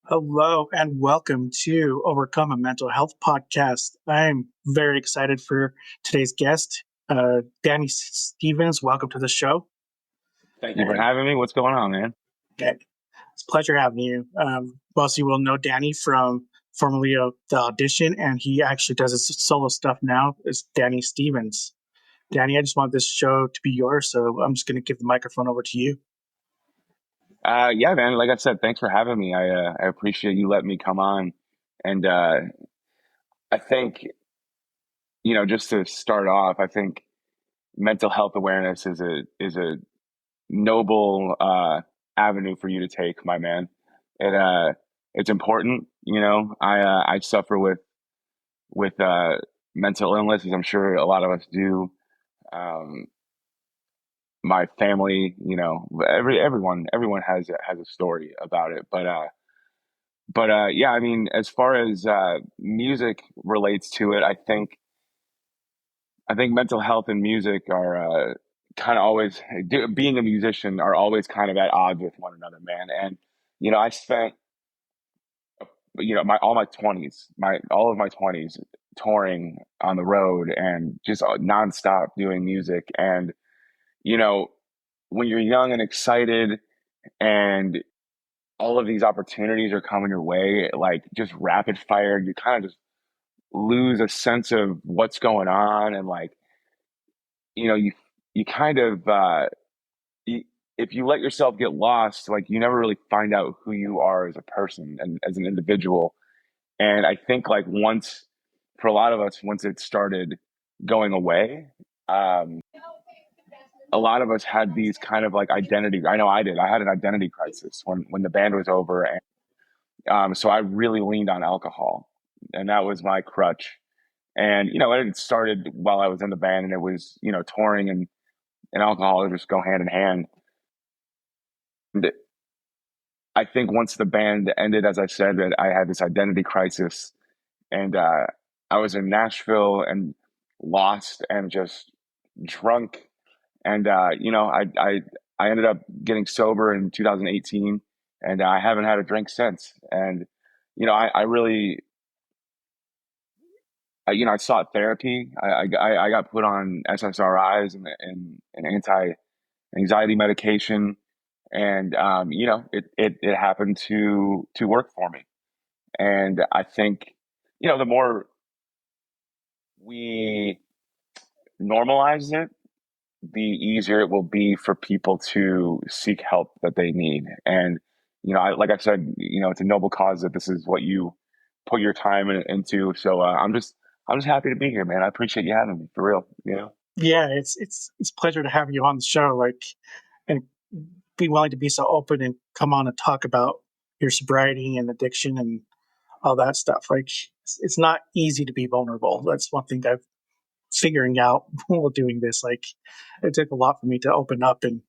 Hello and welcome to Overcome a Mental Health Podcast. I'm very excited for today's guest, Danny Stevens. Welcome to the show. Thank you for having me. What's going on, man? Okay. It's a pleasure having you. Most of you will know Danny from formerly of the Audition, and he actually does his solo stuff now. It's Danny Stevens. Danny, I just want this show to be yours, so I'm just going to give the microphone over to you. Yeah, man. Like I said, thanks for having me. I appreciate you letting me come on. And I think, just to start off, I think mental health awareness is a noble avenue for you to take, my man. It's important. I suffer with mental illness, as I'm sure a lot of us do. Um, my family, everyone has a story about it, but yeah, I mean, as far as music relates to it, I think mental health and music are kind of always, being a musician, are always kind of at odds with one another, man. And I spent my all of my 20s touring on the road and just nonstop doing music. And you know when you're young and excited and all of these opportunities are coming your way, like just rapid fire, you kind of just lose a sense of what's going on. And like, you kind of, you, if you let yourself get lost, like you never really find out who you are as a person and as an individual. And I think like for a lot of us, once it started going away, um, a lot of us had these kind of like identity. I know I did. I had an identity crisis when the band was over. And so I really leaned on alcohol, and that was my crutch. And it started while I was in the band, and it was touring and alcohol just go hand in hand. And I think once the band ended, as I said, that I had this identity crisis, and I was in Nashville and lost and just drunk, and I ended up getting sober in 2018, and I haven't had a drink since. And I really I sought therapy. I got put on SSRIs and anti-anxiety medication, and it happened to work for me. And I think the more we normalize it, the easier it will be for people to seek help that they need. And like I said, it's a noble cause that this is what you put your time into. So I'm just happy to be here, man. I appreciate you having me, for real. Yeah, it's a pleasure to have you on the show. And be willing to be so open and come on and talk about your sobriety and addiction and all that stuff. Like it's not easy to be vulnerable. That's one thing I've figuring out while doing this. Like it took a lot for me to open up and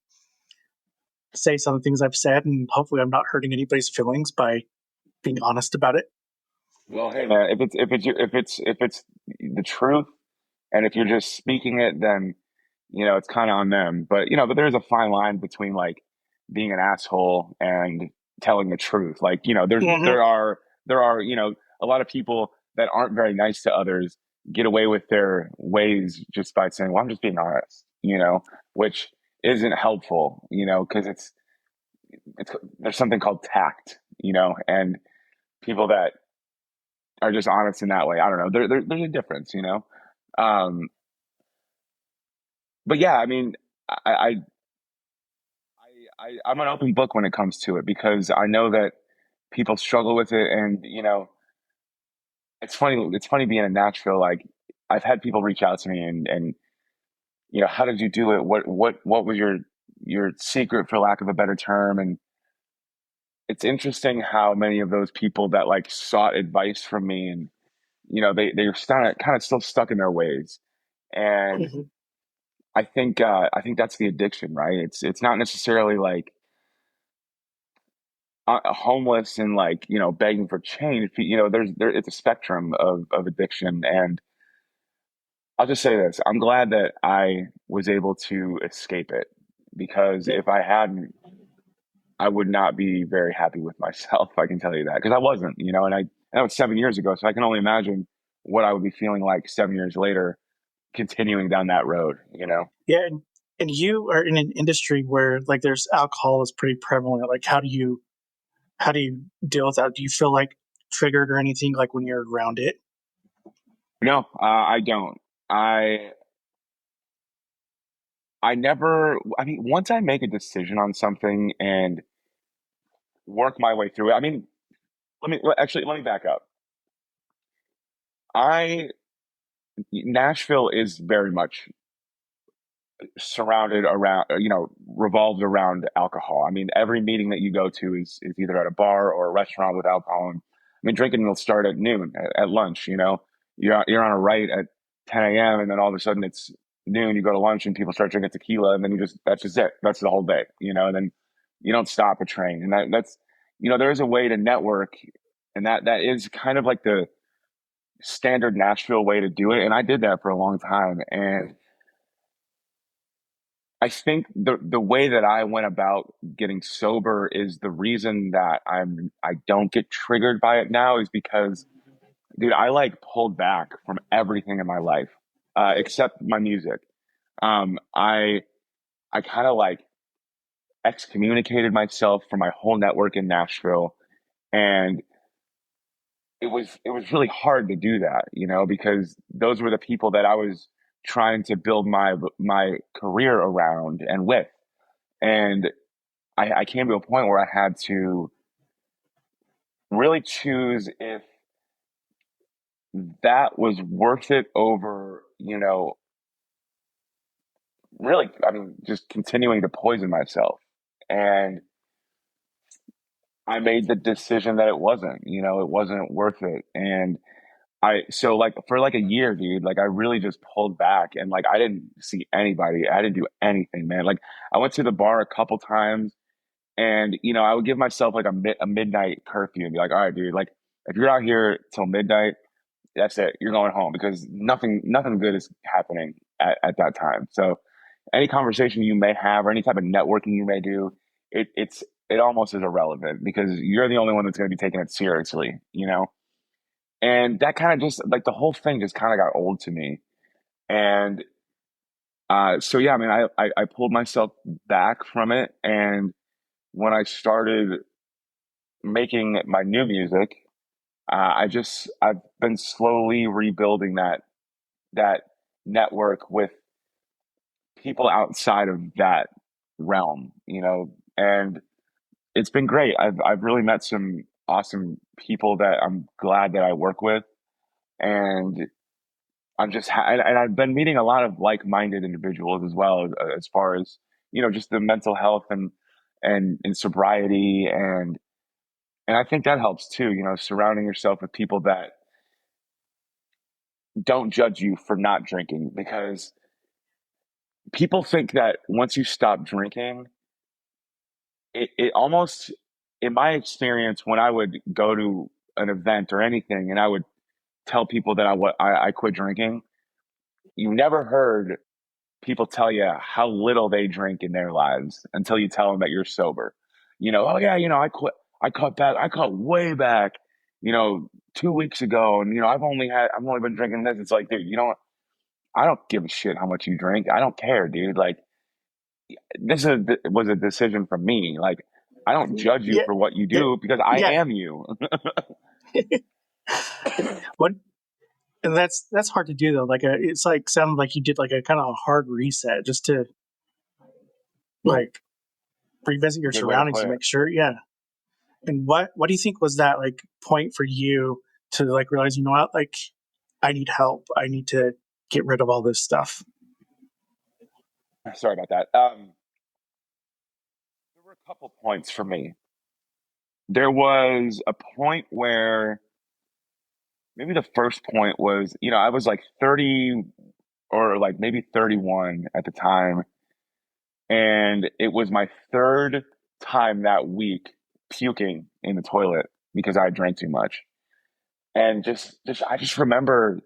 say some of the things I've said, and hopefully I'm not hurting anybody's feelings by being honest about it. Well, hey, man, if it's the truth, and if you're just speaking it, then it's kind of on them. But there's a fine line between like being an asshole and telling the truth. Like Mm-hmm. there are a lot of people that aren't very nice to others get away with their ways just by saying, "Well, I'm just being honest," which isn't helpful, because it's there's something called tact, and people that are just honest in that way. I don't know. There's a difference. Um, but yeah, I mean, I, I'm an open book when it comes to it because I know that people struggle with it, and it's funny. It's funny being in Nashville. Like I've had people reach out to me and how did you do it? What was your secret, for lack of a better term? And it's interesting how many of those people that like sought advice from me, and they're kind of still stuck in their ways. And Mm-hmm. I think that's the addiction, right? It's not necessarily like homeless and like begging for change. It's a spectrum of addiction. And I'll just say this: I'm glad that I was able to escape it, because if I hadn't, I would not be very happy with myself. I can tell you that because I wasn't, and that was 7 years ago. So I can only imagine what I would be feeling like 7 years later, continuing down that road. Yeah, and you are in an industry where like there's alcohol is pretty prevalent. Like how do you deal with that? Do you feel like triggered or anything like when you're around it? No, I don't. I I never. I mean, once I make a decision on something and work my way through it. I mean, let me back up. I Nashville is very much surrounded around, revolved around alcohol. I mean, every meeting that you go to is either at a bar or a restaurant with alcohol. And, I mean, drinking will start at noon, at lunch. You're on a right at 10 a.m. and then all of a sudden it's noon. You go to lunch and people start drinking tequila, and then that's just it. That's the whole day. And then you don't stop a train, and that's there is a way to network, and that is kind of like the standard Nashville way to do it. And I did that for a long time, and I think the way that I went about getting sober is the reason that I don't get triggered by it now is because, dude, I like pulled back from everything in my life, except my music. I kind of like excommunicated myself from my whole network in Nashville, and it was really hard to do that, because those were the people that I was trying to build my career around and with. And I came to a point where I had to really choose if that was worth it over, really, I mean, just continuing to poison myself. And I made the decision that it wasn't worth it. And so like for like a year, dude, like I really just pulled back and like I didn't see anybody. I didn't do anything, man. Like I went to the bar a couple times. And I would give myself like a midnight curfew and be like, all right, dude, like if you're out here till midnight, that's it. You're going home because nothing good is happening at that time. So any conversation you may have or any type of networking you may do, it almost is irrelevant because you're the only one that's going to be taking it seriously. And that kind of just like the whole thing just kind of got old to me. And so yeah, I mean, I pulled myself back from it, and when I started making my new music, I've been slowly rebuilding that network with people outside of that realm, and it's been great. I've really met some awesome people that I'm glad that I work with, and and I've been meeting a lot of like-minded individuals as well as far as just the mental health and sobriety and I think that helps too, surrounding yourself with people that don't judge you for not drinking because people think that once you stop drinking, it almost, in my experience, when I would go to an event or anything and I would tell people that I quit drinking, you never heard people tell you how little they drink in their lives until you tell them that you're sober. Oh yeah, I cut way back, 2 weeks ago, and I've only been drinking this. It's like, dude, I don't give a shit how much you drink. I don't care, dude. Like was a decision from me. Like I don't judge you Yeah, for what you yeah, do because I yeah. am you. What and that's hard to do though. Like it's like sounded like you did like a kind of a hard reset just to like revisit your Good way to surroundings put and it. make sure. Yeah. And what do you think was that like point for you to like realize, you know what, like I need help. I need to get rid of all this stuff. Sorry about that. There were a couple points for me. There was a point where maybe the first point was, I was like 30 or like maybe 31 at the time. And it was my third time that week puking in the toilet because I drank too much. And I just remember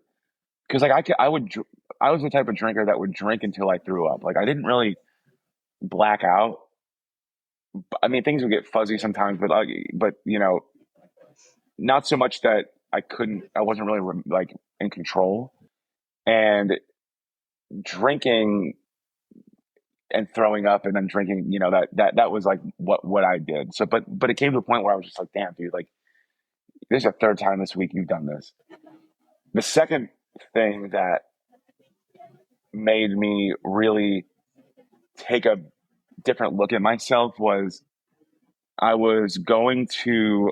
because like I was the type of drinker that would drink until I threw up. Like I didn't really black out, I mean, things would get fuzzy sometimes, but not so much that I wasn't really like in control. And drinking and throwing up and then drinking, that was like what I did. So, but it came to a point where I was just like, damn, dude, like this is the third time this week you've done this. The second thing that made me really take a different look at myself was I was going to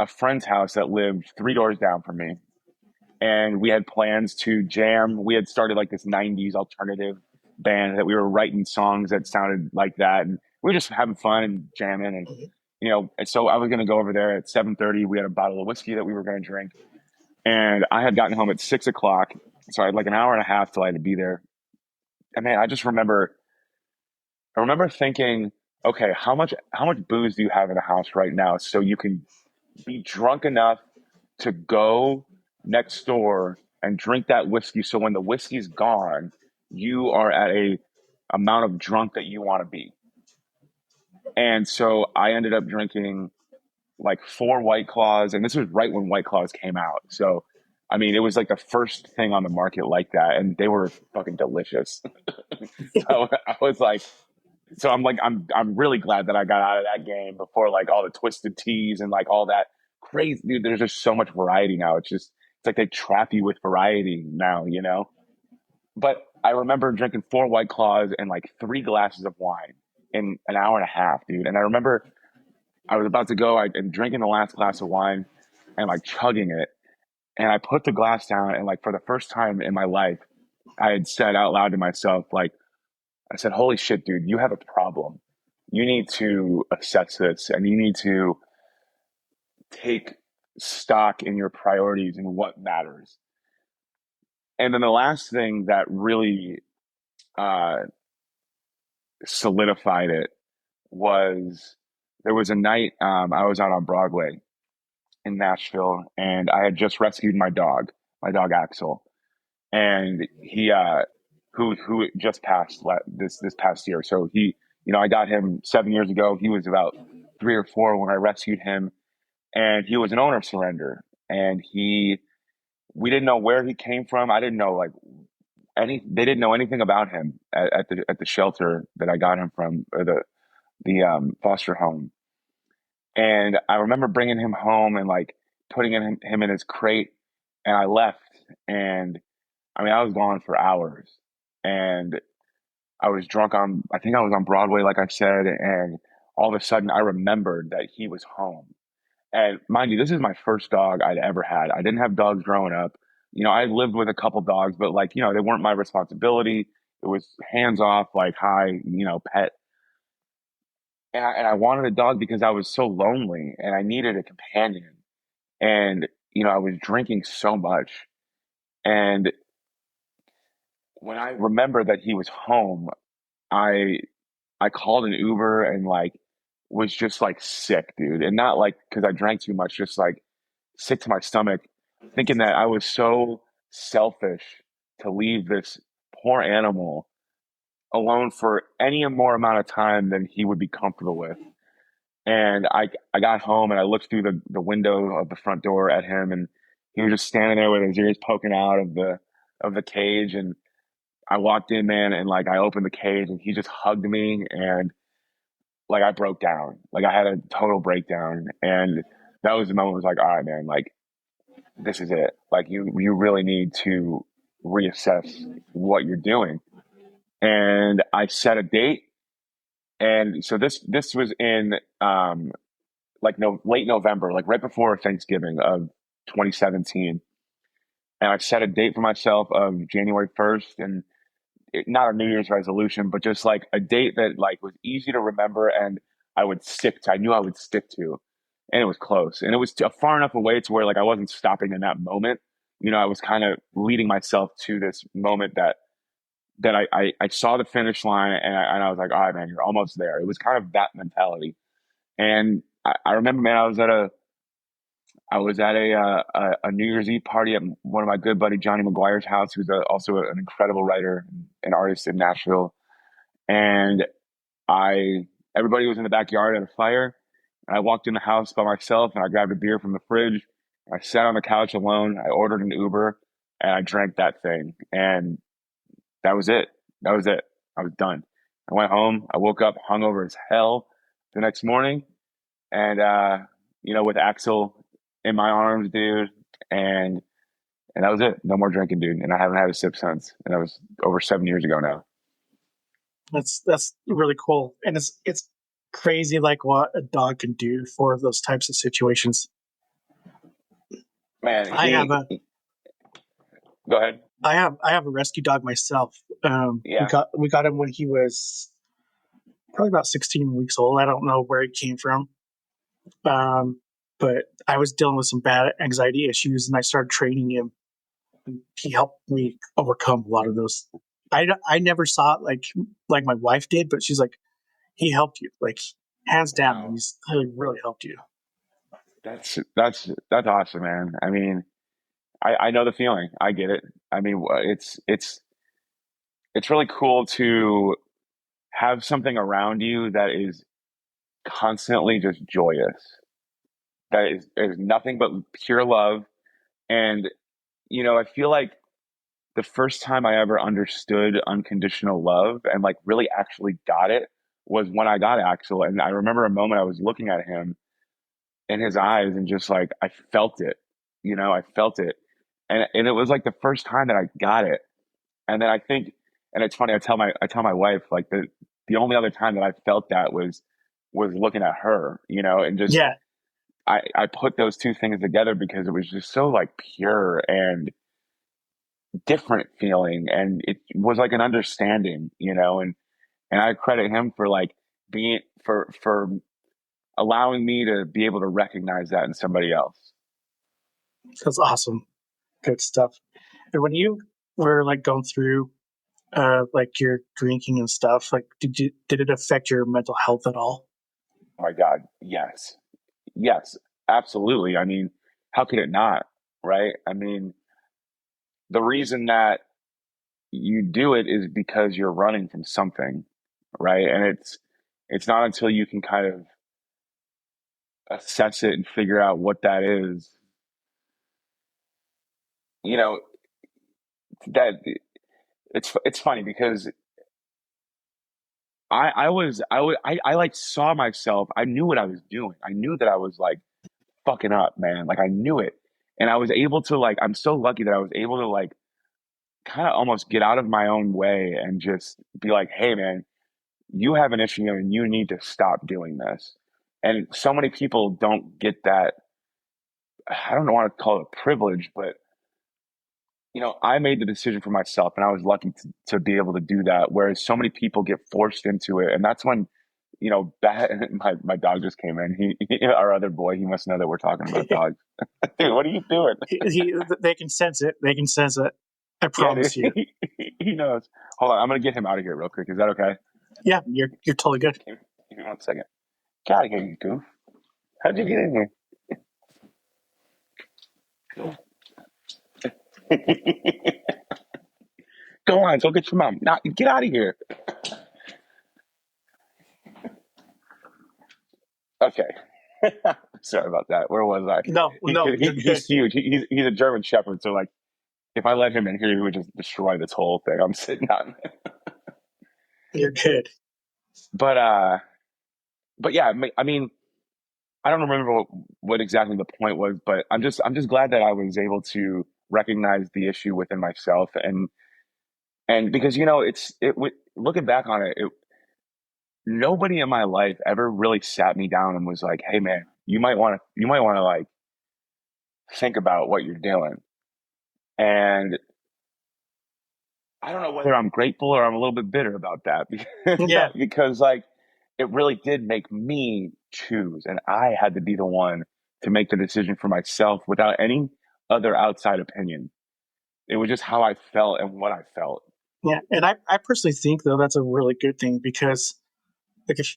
a friend's house that lived 3 doors down from me, and we had plans to jam. We had started like this '90s alternative band that we were writing songs that sounded like that, and we were just having fun and jamming. And and so I was going to go over there at 7:30. We had a bottle of whiskey that we were going to drink, and I had gotten home at 6 o'clock, so I had like an hour and a half till I had to be there. And man, I remember thinking, okay, how much booze do you have in the house right now so you can be drunk enough to go next door and drink that whiskey so when the whiskey's gone, you are at a amount of drunk that you want to be. And so I ended up drinking like 4 White Claws, and this was right when White Claws came out. So I mean, it was like the first thing on the market like that, and they were fucking delicious. So I was like, so I'm like, I'm really glad that I got out of that game before like all the twisted teas and like all that crazy. Dude, there's just so much variety now. It's like they trap you with variety now. But I remember drinking 4 White Claws and like 3 glasses of wine in an hour and a half, dude. And I remember I was about to go and drinking the last glass of wine and like chugging it. And I put the glass down, and like for the first time in my life, I had said out loud to myself, like, I said, holy shit, dude, you have a problem. You need to assess this, and you need to take stock in your priorities and what matters. And then the last thing that really uh, solidified it was there was a night I was out on Broadway in Nashville, and I had just rescued my dog Axel, and he who just passed this past year. So I got him 7 years ago. He was about 3 or 4 when I rescued him, and he was an owner surrender. And we didn't know where he came from. I didn't know like they didn't know anything about him at the shelter that I got him from, or the foster home. And I remember bringing him home and like putting him in his crate, and I left. And I mean, I was gone for hours, and I think I was on Broadway, like I said, and all of a sudden I remembered that he was home. And mind you, this is my first dog I'd ever had. I didn't have dogs growing up. I lived with a couple dogs, but like, they weren't my responsibility. It was hands off, like, hi, pet. And I wanted a dog because I was so lonely and I needed a companion. And, I was drinking so much. And when I remembered that he was home, I I called an Uber and like was just like sick, dude. And not like because I drank too much, just like sick to my stomach, thinking that I was so selfish to leave this poor animal alone for any more amount of time than he would be comfortable with. And I got home and I looked through the window of the front door at him, and he was just standing there with his ears poking out of the cage. And I walked in, man, and like I opened the cage and he just hugged me, and like I broke down. Like I had a total breakdown. And that was the moment. I was like, all right, man, like this is it. Like you really need to reassess what you're doing. And I set a date. And so this was in like no late November, like right before Thanksgiving of 2017. And I set a date for myself of January 1st, and not a New Year's resolution, but just like a date that like was easy to remember and I knew I would stick to. And it was close, and it was far enough away to where like I wasn't stopping in that moment. I was kind of leading myself to this moment that I saw the finish line, and I was like, all right, man, you're almost there. It was kind of that mentality. And I remember, man, I was at a New Year's Eve party at one of my good buddy Johnny McGuire's house, who's also an incredible writer and artist in Nashville. And I Everybody was in the backyard at a fire. And I walked in the house by myself and I grabbed a beer from the fridge. I sat on the couch alone. I ordered an Uber and I drank that thing. And that was it. That was it. I was done. I went home. I woke up hungover as hell the next morning. And, with Axel in my arms, dude. And, and that was it. No more drinking, dude. And I haven't had a sip since. And that was over 7 years ago now. That's really cool, and it's crazy like what a dog can do for those types of situations. Man, I have a go ahead. I have a rescue dog myself. Yeah. We got him when he was probably about 16 weeks old. I don't know where he came from, but I was dealing with some bad anxiety issues, and I started training him. He helped me overcome a lot of those. I never saw it like my wife did, but she's like, he helped you, like hands down. Wow. He's really helped you. That's awesome, man. I mean, I know the feeling. I get it. I mean, it's really cool to have something around you that is constantly just joyous. That is nothing but pure love. And I feel like the first time I ever understood unconditional love and like really actually got it was when I got Axel. And I remember a moment I was looking at him in his eyes and just like I felt it. I felt it. And it was like the first time that I got it. And then I think, and it's funny, I tell my wife like the only other time that I felt that was looking at her, and just Yeah, I put those two things together because it was just so like pure and different feeling, and it was like an understanding, and I credit him for like being for allowing me to be able to recognize that in somebody else. that's awesome. Good stuff. And when you were like going through like your drinking and stuff, like did it affect your mental health at all? Oh my God, yes, yes, absolutely. I mean, how could it not, right? I mean, the reason that you do it is because you're running from something, right? And it's not until you can kind of assess it and figure out what that is, you know, that it's funny because I like saw myself. I knew what I was doing. I knew that I was like fucking up, man. Like I knew it. And I was able to like I'm so lucky that I was able to like kind of almost get out of my own way and just be like, "Hey man, you have an issue and you need to stop doing this." And so many people don't get that. I don't want to call it a privilege, but I made the decision for myself and I was lucky to be able to do that. Whereas so many people get forced into it. And that's when, my dog just came in. Our other boy, he must know that we're talking about dogs. Dude, what are you doing? They can sense it. They can sense it. I Yeah, dude, promise you. he knows. Hold on. I'm going to get him out of here real quick. Is that okay? Yeah, you're totally good. Give me 1 second. Get out of here, you goof. How'd you get in here? Go on, go get your mom. Now, get out of here. Okay. Sorry about that. Where was I? No, you're good. He's huge. He's a German Shepherd. So, like, if I let him in here, he would just destroy this whole thing I'm sitting on. You're good. But, but yeah, I mean, I don't remember what exactly the point was, but I'm just glad that I was able to recognize the issue within myself and because looking back on it, nobody in my life ever really sat me down and was like, "Hey, man, you might want to like think about what you're doing." And I don't know whether I'm grateful or I'm a little bit bitter about that Yeah, because like it really did make me choose, and I had to be the one to make the decision for myself without any other outside opinion. It was just how I felt and what I felt. yeah. And I personally think though that's a really good thing because like if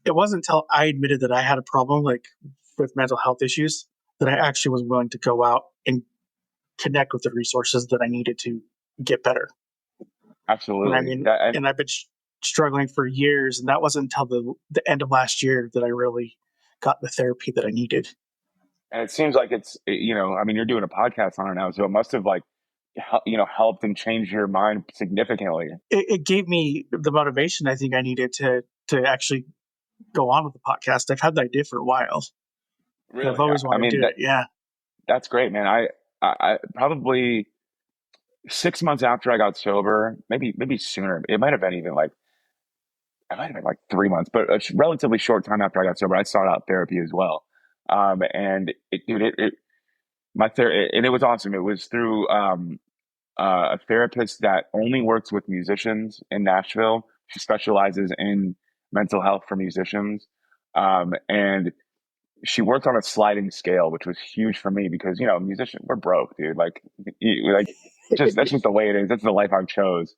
it wasn't until I admitted that I had a problem like with mental health issues that I actually was willing to go out and connect with the resources that I needed to get better. And I Absolutely. mean, That and and I've been struggling for years, and that wasn't until the end of last year that I really got the therapy that I needed. And it seems like I mean, you're doing a podcast on it now, so it must have like, helped and changed your mind significantly. It gave me the motivation I think I needed to actually go on with the podcast. I've had the idea for a while. I've Really? always I wanted to mean, do it. Yeah. that's great, man. I probably 6 months after I got sober, maybe sooner. It might have been like 3 months, but a relatively short time after I got sober, I sought out therapy as well. And and it was awesome. It was through a therapist that only works with musicians in Nashville. She specializes in mental health for musicians. And she worked on a sliding scale, which was huge for me because, musician, we're broke, dude. Just that's just the way it is. That's the life I chose.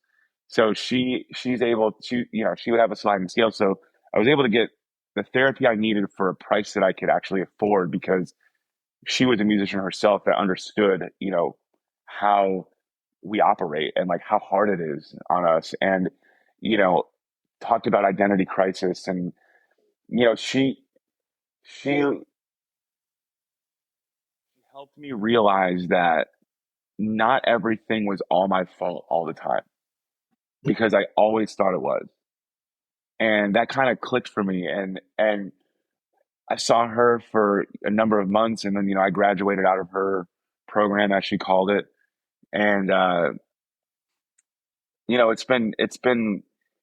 So she's able to, she would have a sliding scale. So I was able to get the therapy I needed for a price that I could actually afford because she was a musician herself that understood, how we operate and like how hard it is on us. And, you know, talked about identity crisis and, she helped me realize that not everything was all my fault all the time because I always thought it was. And that kind of clicked for me. And I saw her for a number of months and then, I graduated out of her program as she called it. And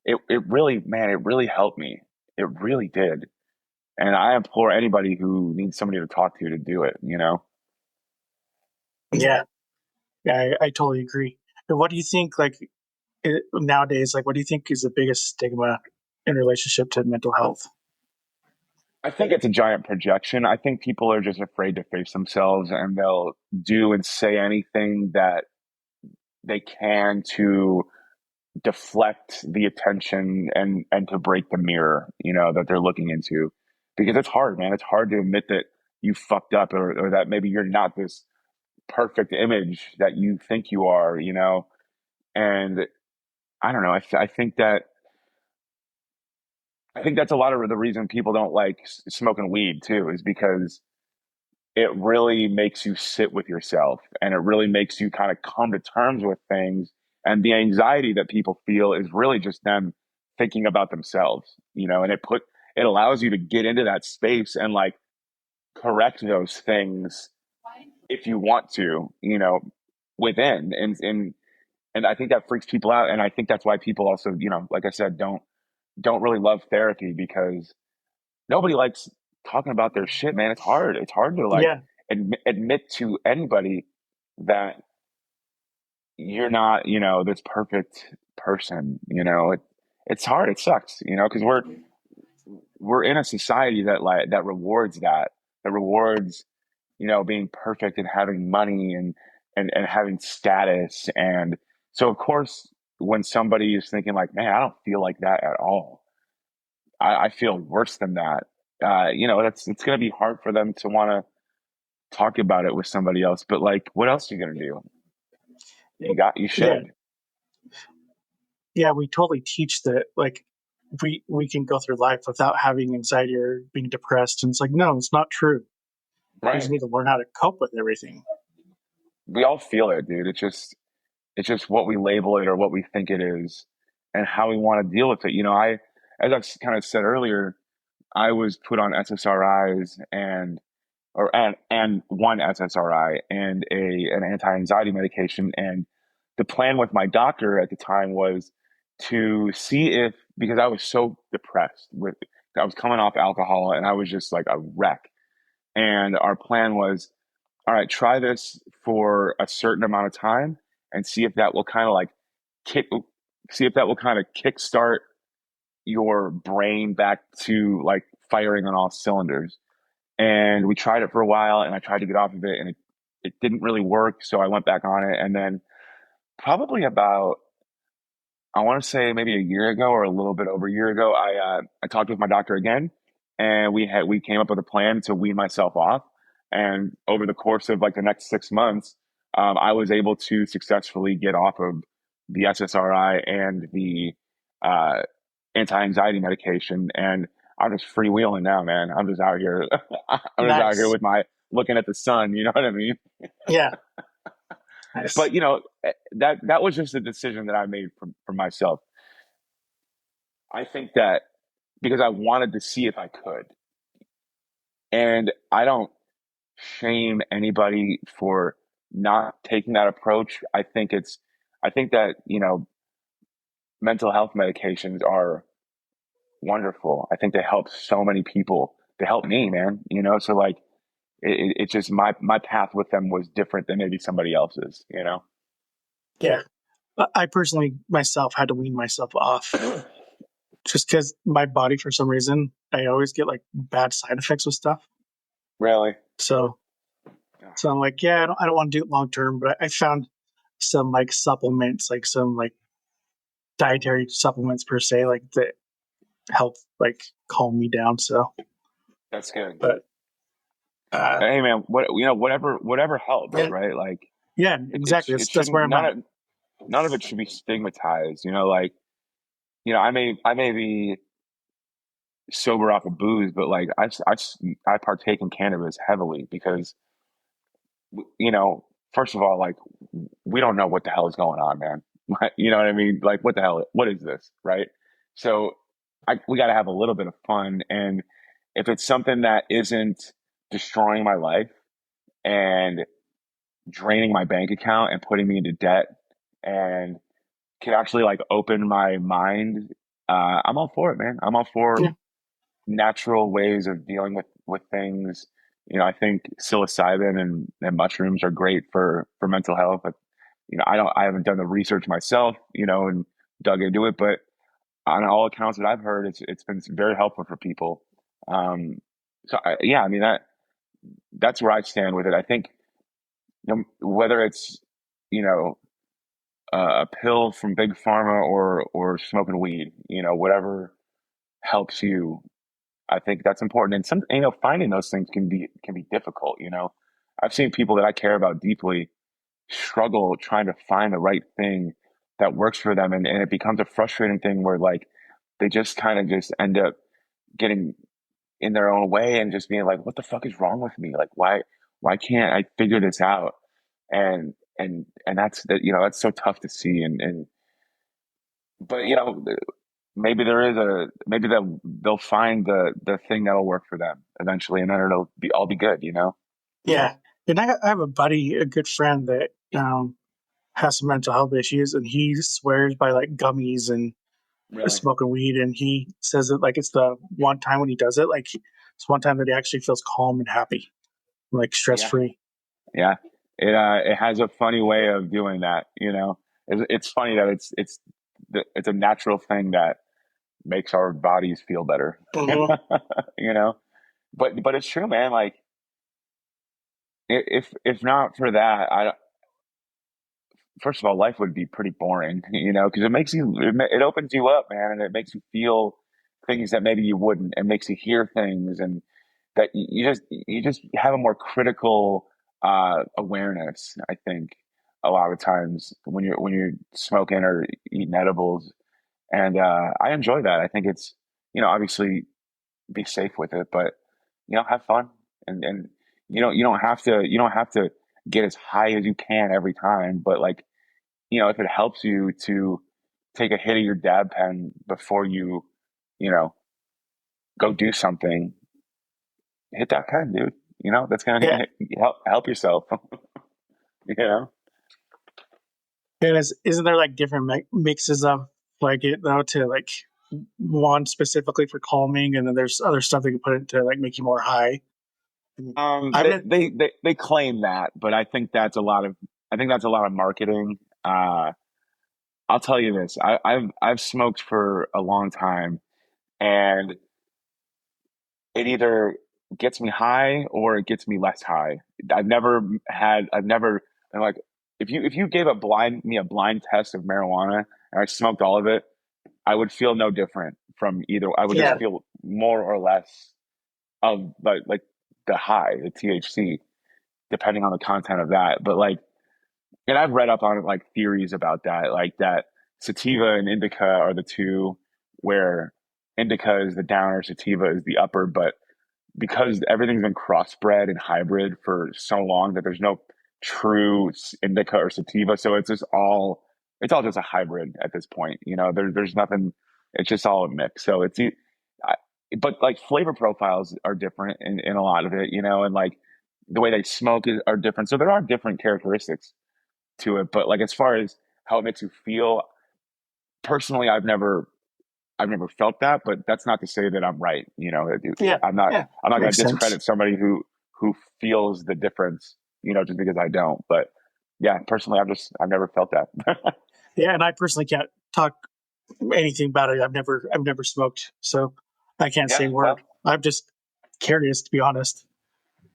it really, man, it really helped me. It really did. And I implore anybody who needs somebody to talk to do it. Yeah. Yeah. I totally agree. And what do you think, like, nowadays, like, what do you think is the biggest stigma in relationship to mental health? I think it's a giant projection. I think people are just afraid to face themselves and they'll do and say anything that they can to deflect the attention and to break the mirror, that they're looking into. Because it's hard, man. It's hard to admit that you fucked up or that maybe you're not this perfect image that you think you are. And I don't know. I think that's a lot of the reason people don't like smoking weed too, is because it really makes you sit with yourself and it really makes you kind of come to terms with things. And the anxiety that people feel is really just them thinking about themselves, and it allows you to get into that space and like correct those things if you want to, within. And I think that freaks people out. And I think that's why people also, like I said, don't really love therapy because nobody likes talking about their shit, man. It's hard. It's hard to like Yeah. admit to anybody that you're not, this perfect person. It's hard. It sucks, because we're in a society that rewards that rewards, being perfect and having money and having status. And so, of course, when somebody is thinking like, man, I don't feel like that at all. I feel worse than that. It's going to be hard for them to want to talk about it with somebody else. But like, what else are you going to do? You Yeah. should. Yeah. We totally teach that, like, we can go through life without having anxiety or being depressed. And it's like, no, it's not true. You just Right. need to learn how to cope with everything. We all feel it, dude. It's just what we label it or what we think it is and how we want to deal with it. As I kind of said earlier, I was put on SSRIs and one SSRI and an anti-anxiety medication. And the plan with my doctor at the time was to see if, because I was so depressed I was coming off alcohol and I was just like a wreck. And our plan was, all right, try this for a certain amount of time and see if that will kind of like kick, see if that will kind of kickstart your brain back to like firing on all cylinders. And we tried it for a while and I tried to get off of it and it didn't really work. So I went back on it. And then probably about, I want to say maybe a year ago or a little bit over a year ago, I talked with my doctor again and we came up with a plan to wean myself off. And over the course of like the next 6 months, I was able to successfully get off of the SSRI and the anti-anxiety medication, and I'm just freewheeling now, man. I'm just out here. I'm just out here Nice. with my looking at the sun. You know what I mean? Yeah. Nice. But that was just a decision that I made for myself. I think that because I wanted to see if I could, and I don't shame anybody for not taking that approach. I think that mental health medications are wonderful. I think they help so many people. They help me, man. So like it's just my path with them was different than maybe somebody else's. Yeah. I personally myself had to wean myself off just because my body, for some reason, I always get like bad side effects with stuff. Really? So, so I'm like, yeah, I don't want to do it long term, but I found some like supplements, like some like dietary supplements per se, like that help like calm me down. So, That's good. but Hey man, whatever helps, yeah, right? Like yeah, exactly. it That's shouldn't where I'm at. none of it should be stigmatized. Like I may be sober off of booze, but like I partake in cannabis heavily because you know, first of all, like we don't know what the hell is going on, man. You know what I mean? Like what the hell? What is this, right? So we got to have a little bit of fun, and if it's something that isn't destroying my life and draining my bank account and putting me into debt and can actually like open my mind, I'm all for it, man. I'm all for Yeah, natural ways of dealing with things. I think psilocybin and mushrooms are great for mental health. But I haven't done the research myself, and dug into it. But on all accounts that I've heard, it's been very helpful for people. Um, yeah, I mean that's where I stand with it. I think whether it's you know a pill from big pharma or smoking weed, whatever helps you. I think that's important. And finding those things can be difficult. I've seen people that I care about deeply struggle trying to find the right thing that works for them. And it becomes a frustrating thing where like they just kind of just end up getting in their own way and just being like, what the fuck is wrong with me? Like, why can't I figure this out? And that's that, that's so tough to see. But maybe there is maybe they'll find the thing that'll work for them eventually, and then it'll be all be good, yeah. And I have a buddy, a good friend that has some mental health issues, and he swears by like gummies and Really? smoking weed, and he says that like it's the one time when he does it, like it's one time that he actually feels calm and happy, like stress Yeah. free. Yeah. It has a funny way of doing that, it's funny that it's a natural thing that makes our bodies feel better. Mm-hmm. you know but it's true, man. Like if not for that, I first of all, life would be pretty boring, because it opens you up, man, and it makes you feel things that maybe you wouldn't. It makes you hear things, and that you just have a more critical awareness. I think a lot of times when you're smoking or eating edibles, and I enjoy that. I think it's obviously be safe with it, but have fun, and you don't have to get as high as you can every time, but like if it helps you to take a hit of your dab pen before you know, go do something, hit that pen, dude. That's gonna Yeah. help yourself. you know. And isn't there like different mixes of like it though to like one specifically for calming, and then there's other stuff that you put it to like make you more high. I've been They claim that, but I think that's a lot of marketing. I'll tell you this: I've smoked for a long time, and it either gets me high or it gets me less high. I've never been like, if you gave me a blind test of marijuana and I smoked all of it, I would feel no different from either. I would just yeah feel more or less of like the high, the THC, depending on the content of that. But like, and I've read up on like theories about that, like that sativa and indica are the two where indica is the downer, sativa is the upper, but because everything's been crossbred and hybrid for so long that there's no true indica or sativa, so it's all just a hybrid at this point. There's nothing. It's just all a mix. So I, but like flavor profiles are different in a lot of it, and like the way they smoke are different. So there are different characteristics to it. But like as far as how it makes you feel, personally, I've never felt that, but that's not to say that I'm right. Yeah, I'm not yeah, I'm not going makes to sense. discredit somebody who feels the difference, just because I don't. But yeah, personally, I've never felt that. Yeah, and I personally can't talk anything about it. I've never smoked, so I can't say Yeah, a word. well, I'm just curious, to be honest.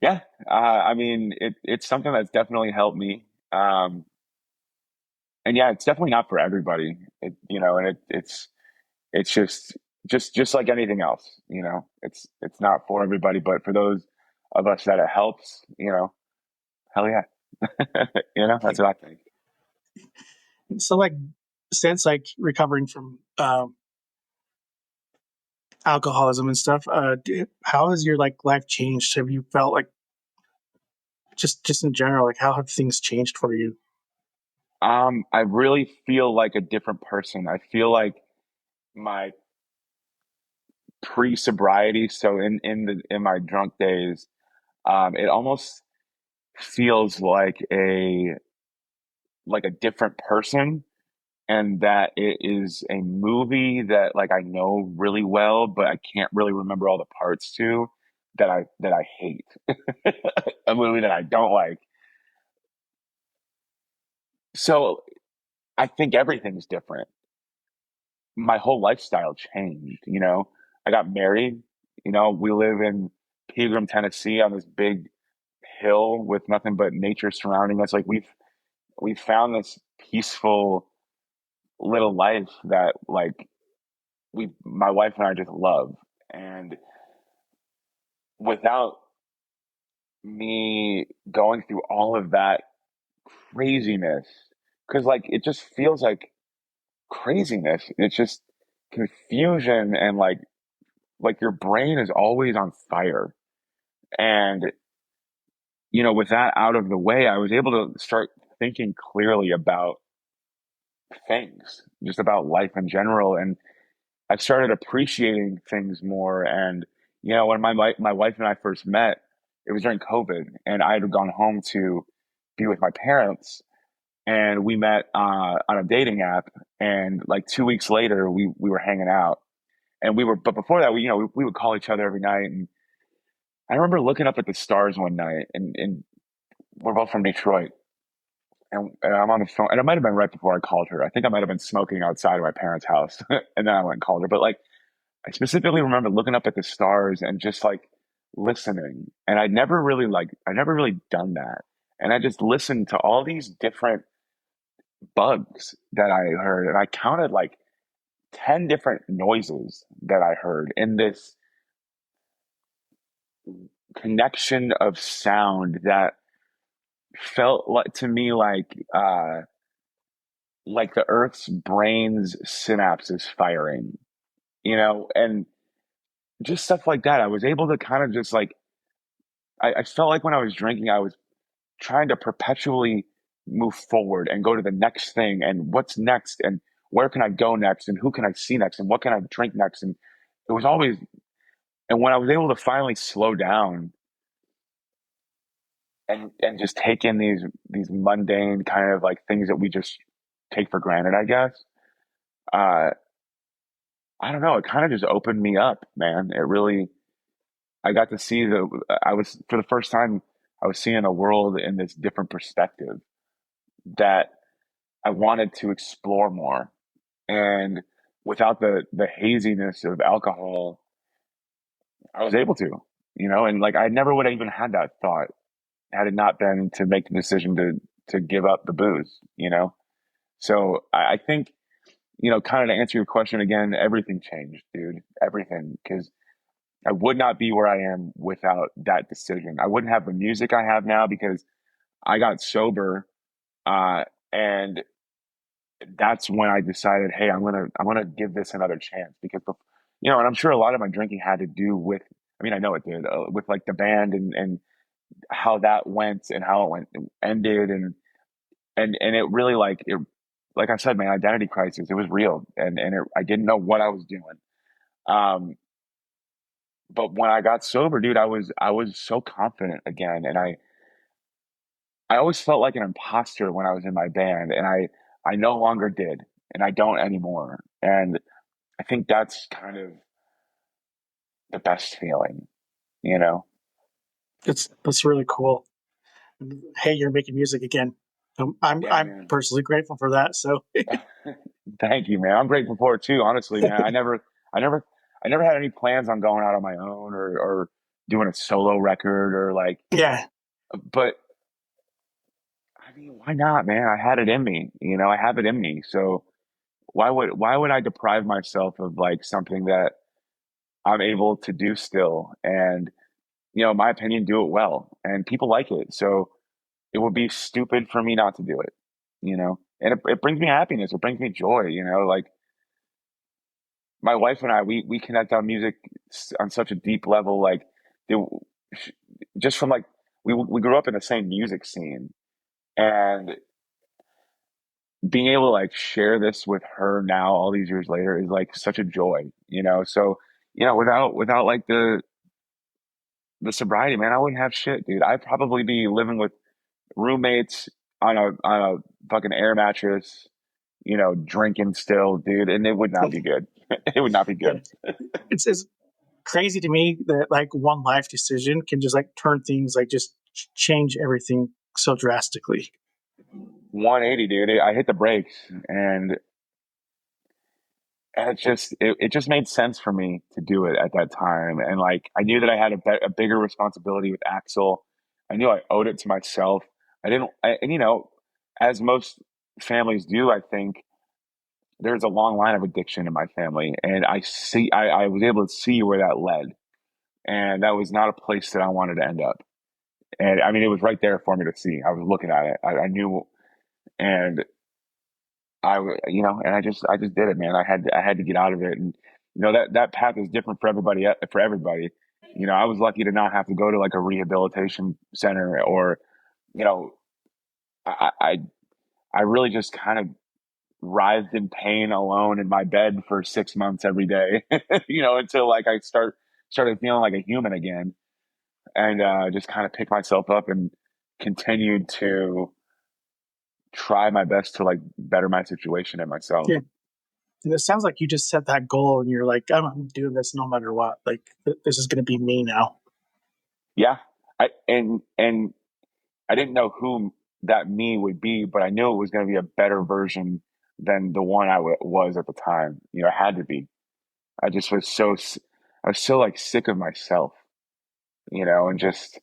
yeah. I mean, it's something that's definitely helped me. And yeah, it's definitely not for everybody. And it's just like anything else. It's not for everybody, but for those of us that it helps, hell yeah. That's what I think. So, like, since like recovering from alcoholism and stuff, how has your like life changed? Have you felt like just in general, like how have things changed for you? I really feel like a different person. I feel like my pre-sobriety, so in my drunk days, it almost feels like a different person, and that it is a movie that like I know really well, but I can't really remember all the parts to that I hate. A movie that I don't like. So I think everything's different. My whole lifestyle changed. I got married. We live in Pegram, Tennessee, on this big hill with nothing but nature surrounding us. Like we've found this peaceful little life that like my wife and I just love. And without me going through all of that craziness, because like it just feels like craziness. It's just confusion, and like your brain is always on fire. And with that out of the way, I was able to start thinking clearly about things, just about life in general. And I started appreciating things more. And when my wife and I first met, it was during COVID, and I had gone home to be with my parents, and we met on a dating app. And like 2 weeks later, we were hanging out, and but before that, we would call each other every night. And I remember looking up at the stars one night, and we're both from Detroit. And I'm on the phone, and it might have been right before I called her. I think I might have been smoking outside of my parents' house, and then I went and called her. But like, I specifically remember looking up at the stars and just like listening. And I never really done that. And I just listened to all these different bugs that I heard, and I counted like 10 different noises that I heard in this connection of sound that felt like to me like the Earth's brain's synapses firing, and just stuff like that. I was able to kind of just like I felt like when I was drinking, I was trying to perpetually move forward and go to the next thing, and what's next, and where can I go next, and who can I see next, and what can I drink next. And it was always, and when I was able to finally slow down and just take in these mundane kind of like things that we just take for granted, I guess. Uh, I don't know. It kind of just opened me up, man. It really. I got to see I was for the first time. I was seeing a world in this different perspective that I wanted to explore more. And without the haziness of alcohol, I was able to. And like I never would have even had that thought had it not been to make the decision to give up the booze. So I think, kind of to answer your question again, everything changed, dude. Everything. Because I would not be where I am without that decision. I wouldn't have the music I have now because I got sober, and that's when I decided, hey, I'm gonna give this another chance because, you know, and I'm sure a lot of my drinking had to do with, I mean, I know it did, with like the band and how that went and how it went ended and it really like I said, my identity crisis, it was real and I didn't know what I was doing. Um, but when I got sober, dude, I was so confident again, and I always felt like an imposter when I was in my band, and I no longer did, and I don't anymore. And I think that's kind of the best feeling, you know? That's really cool. Hey, you're making music again. Yeah, I'm man. personally grateful for that. So Thank you, man. I'm grateful for it too, honestly, man. I never, I never had any plans on going out on my own or doing a solo record or like, yeah, but I mean, why not, man? I had it in me, you know, I have it in me. So why would I deprive myself of like something that I'm able to do still? And, you know, in my opinion, do it well. And people like it. So it would be stupid for me not to do it, you know? And it brings me happiness. It brings me joy, you know, like my wife and I, we connect on music on such a deep level. Like it, just from like, we grew up in the same music scene and being able to like share this with her now all these years later is like such a joy, you know? So, you know, without like the sobriety, man, I wouldn't have shit, dude. I'd probably be living with roommates on a fucking air mattress, you know, drinking still, dude, and it would not be good. It would not be yeah. good. It's crazy to me that like one life decision can just like turn things like just change everything so drastically. 180, dude. I hit the brakes and it just made sense for me to do it at that time. And like I knew that I had a bigger responsibility with Axel. I knew I owed it to myself. And you know, as most families do, I think there's a long line of addiction in my family, and I was able to see where that led, and that was not a place that I wanted to end up. And I mean, it was right there for me to see. I was looking at it. I knew, and you know, and I just did it, man. I had to get out of it, and you know that path is different for everybody. For everybody, you know, I was lucky to not have to go to like a rehabilitation center or, you know, I I, I really just kind of writhed in pain alone in my bed for 6 months every day, you know, until like started feeling like a human again, and just kind of picked myself up and continued to try my best to like better my situation and myself. Yeah. And it sounds like you just set that goal and you're like, I'm doing this no matter what. Like, this is going to be me now. Yeah. And I didn't know who that me would be, but I knew it was going to be a better version than the one was at the time. You know, it had to be. I just was I was so like sick of myself, you know, and just,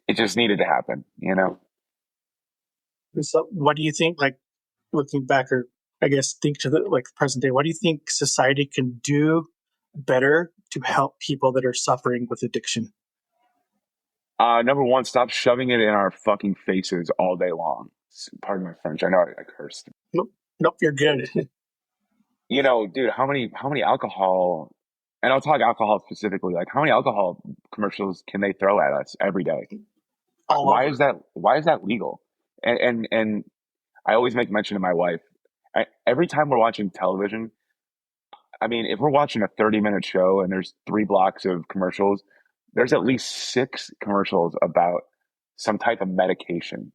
it just needed to happen, you know? So, what do you think, like, looking back, or I guess think to the like present day, what do you think society can do better to help people that are suffering with addiction? Number one, stop shoving it in our fucking faces all day long. Pardon my French. I know I cursed. Nope, nope, you're good. You know, dude, how many alcohol, and I'll talk alcohol specifically, like how many alcohol commercials can they throw at us every day? All over. Why is that legal? And I always make mention to my wife. Every time we're watching television, I mean, if we're watching a 30-minute show and there's 3 blocks of commercials, there's at least 6 commercials about some type of medication.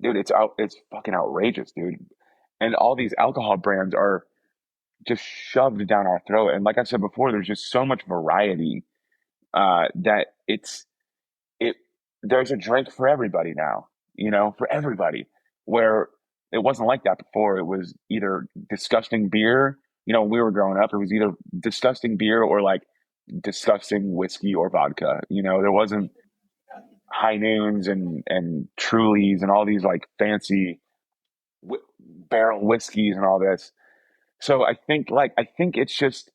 Dude, it's fucking outrageous, dude. And all these alcohol brands are just shoved down our throat. And like I said before, there's just so much variety that it there's a drink for everybody now, you know, for everybody. Where it wasn't like that before. It was either disgusting beer, you know, when we were growing up, it was either disgusting beer or like disgusting whiskey or vodka. You know, there wasn't high noons and trulies and all these like fancy barrel whiskeys and all this. So I think it's just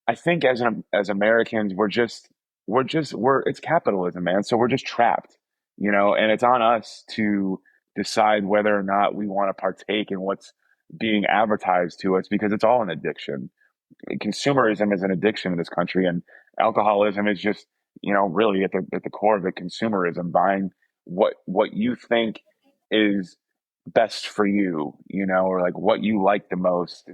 I think as Americans we're it's capitalism, man. So we're just trapped, you know, and it's on us to decide whether or not we want to partake in what's being advertised to us, because it's all an addiction. Consumerism is an addiction in this country, and alcoholism is just, really at the core of it, consumerism, buying what you think is best for you, or like what you like the most.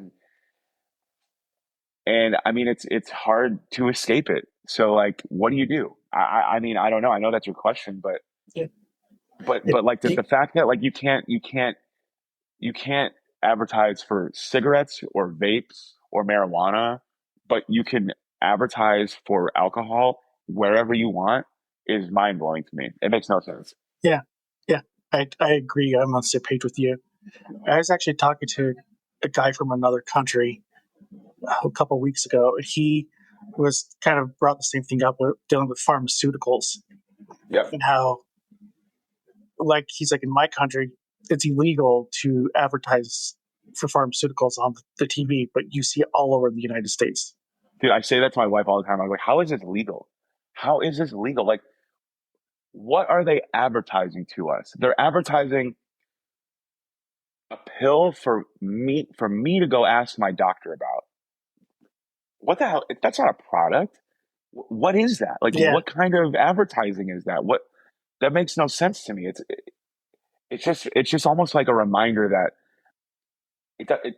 And I mean, it's hard to escape it. So like, what do you do? I mean, I don't know. I know that's your question, but Yeah. but like the fact that like you can't advertise for cigarettes or vapes or marijuana, but you can advertise for alcohol wherever you want is mind blowing to me. It makes no sense. Yeah, yeah, I agree. I'm on the same page with you. I was actually talking to a guy from another country a couple of weeks ago. He was kind of brought the same thing up with dealing with pharmaceuticals Yep. and how, like, he's like, in my country, it's illegal to advertise for pharmaceuticals on the TV, but you see it all over the United States. Dude, I say that to my wife all the time. I'm like, how is this legal? How is this legal? Like, what are they advertising to us? They're advertising a pill for me to go ask my doctor about. What the hell? That's not a product. What is that? Like, Yeah, what kind of advertising is that? What That makes no sense to me. It's just almost like a reminder that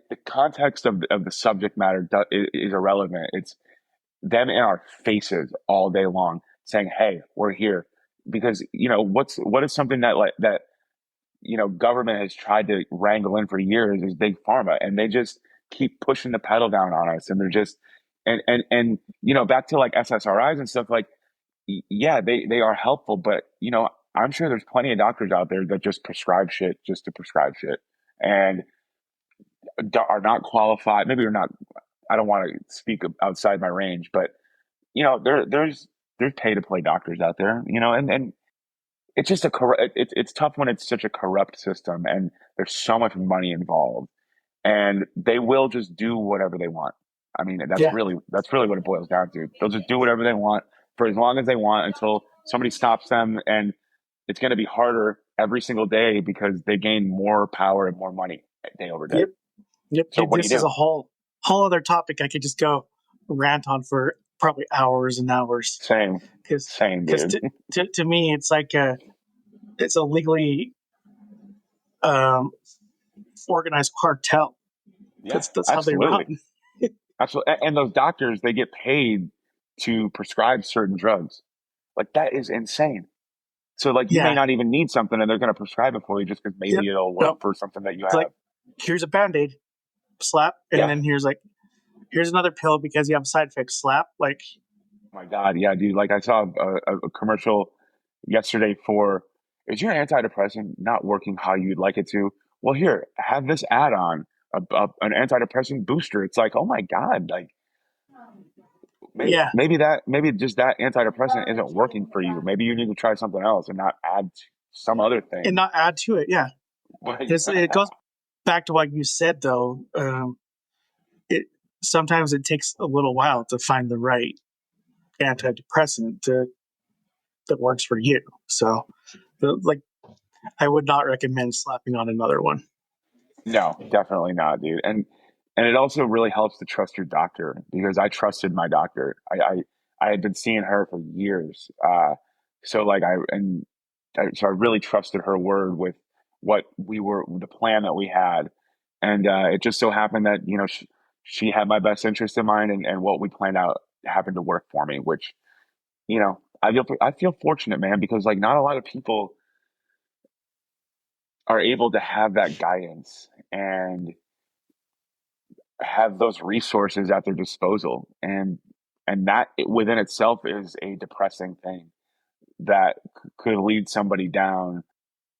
the context of the subject matter is irrelevant. It's them in our faces all day long saying, "Hey, we're here," because what is something that government has tried to wrangle in for years is big pharma, and they just keep pushing the pedal down on us, and they're just and back to like SSRIs and stuff, like yeah, they are helpful, but I'm sure there's plenty of doctors out there that just prescribe shit just to prescribe shit and are not qualified. Maybe you're not. I don't want to speak outside my range, but there's pay to play doctors out there, and it's just it's tough when it's such a corrupt system and there's so much money involved, and they will just do whatever they want. I mean, yeah, that's really what it boils down to. They'll just do whatever they want for as long as they want until somebody stops them, and it's going to be harder every single day because they gain more power and more money day over day. yep, yep. So what do you This is do? a whole other topic I could just go rant on for probably hours and hours. Same, Because same, because dude. to me, it's like it's a legally um, organized cartel. Yeah, That's how they absolutely. run. Absolutely. And those doctors, they get paid to prescribe certain drugs. Like that is insane. So like you may Yeah. not even need something and they're going to prescribe it for you just because Yep. maybe it'll work Nope. for something that you It's like, have. here's a band-aid, slap, and Yeah. then here's another pill because you have a side effect, slap. Like, Oh my God. Yeah, dude. Like I saw a commercial yesterday for, is your antidepressant not working how you'd like it to? Well, here, have this add-on, an antidepressant booster. It's like, oh my God, like maybe yeah, maybe just that antidepressant isn't working for you. Maybe you need to try something else and not add some other and thing. not add to it. Yeah, Like, because it goes back to what you said though. It sometimes it takes a little while to find the right antidepressant that works for you. So, like, I would not recommend slapping on another one. no, definitely not, dude. And it also really helps to trust your doctor because I trusted my doctor. I had been seeing her for years. So like so I really trusted her word with what the plan that we had. And it just so happened that, she had my best interest in mind, and what we planned out happened to work for me, which, I feel fortunate, man, because like not a lot of people are able to have that guidance and have those resources at their disposal, and that within itself is a depressing thing that could lead somebody down